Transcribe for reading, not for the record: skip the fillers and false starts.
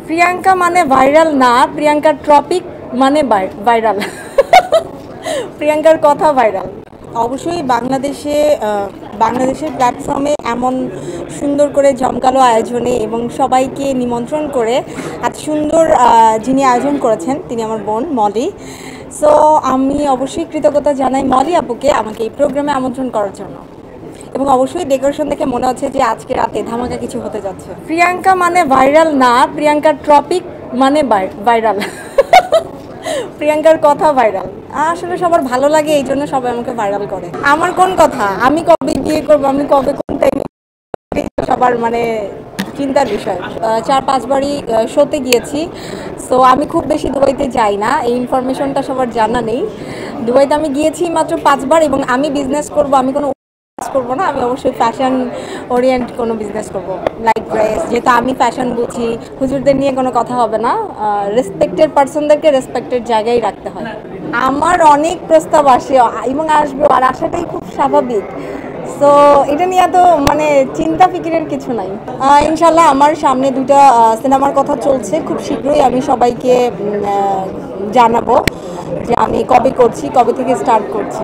প্রিয়াঙ্কা মানে ভাইরাল না, প্রিয়াঙ্কার টপিক মানে ভাইরাল। প্রিয়াঙ্কার কথা ভাইরাল। অবশ্যই বাংলাদেশের প্ল্যাটফর্মে এমন সুন্দর করে জমকালো আয়োজনে এবং সবাইকে নিমন্ত্রণ করে এত সুন্দর যিনি আয়োজন করেছেন তিনি আমার বোন মলি। সো আমি অবশ্যই কৃতজ্ঞতা জানাই মলি আপুকে আমাকে এই প্রোগ্রামে আমন্ত্রণ করার জন্য। এবং অবশ্যই ডেকোরেশন দেখে মনে হচ্ছে যে আজকে রাতে ধামাকা কিছু হতে যাচ্ছে। প্রিয়াঙ্কা মানে ভাইরাল না, প্রিয়াঙ্কার টপিক মানে ভাইরাল। প্রিয়াঙ্কার কথা ভাইরাল। আসলে সবার ভালো লাগে, এই জন্য সবাই আমাকে ভাইরাল করে। আমার কোন কথা, আমি কবে বিয়ে করবো, আমি কবে কোন টাইমে, সবার মানে চিন্তার বিষয়। 4-5 বারই শোতে গিয়েছি। সো আমি খুব বেশি দুবাইতে যাই না, এই ইনফরমেশনটা সবার জানা নেই। দুবাইতে আমি গিয়েছি মাত্র 5 বার এবং আমি বিজনেস করব, আমি কোনো করবো না, আমি অবশ্যই ফ্যাশন ওরিয়েন্ট কোনো বিজনেস করব, লাইক ড্রেস। যেহেতু আমি ফ্যাশন বুঝি, হুজুরদের নিয়ে কোনো কথা হবে না। রেসপেক্টেড পার্সনদেরকে রেসপেক্টেড জায়গায় রাখতে হয়। আমার অনেক প্রস্তাব আসে এবং আসবে, আর আসাটাই খুব স্বাভাবিক। সো এটা নিয়ে তো মানে চিন্তা ফিকিরের কিছু নাই। ইনশাল্লাহ আমার সামনে 2টা সিনেমার কথা চলছে, খুব শীঘ্রই আমি সবাইকে জানাবো যে আমি কবে করছি, কবে থেকে স্টার্ট করছি।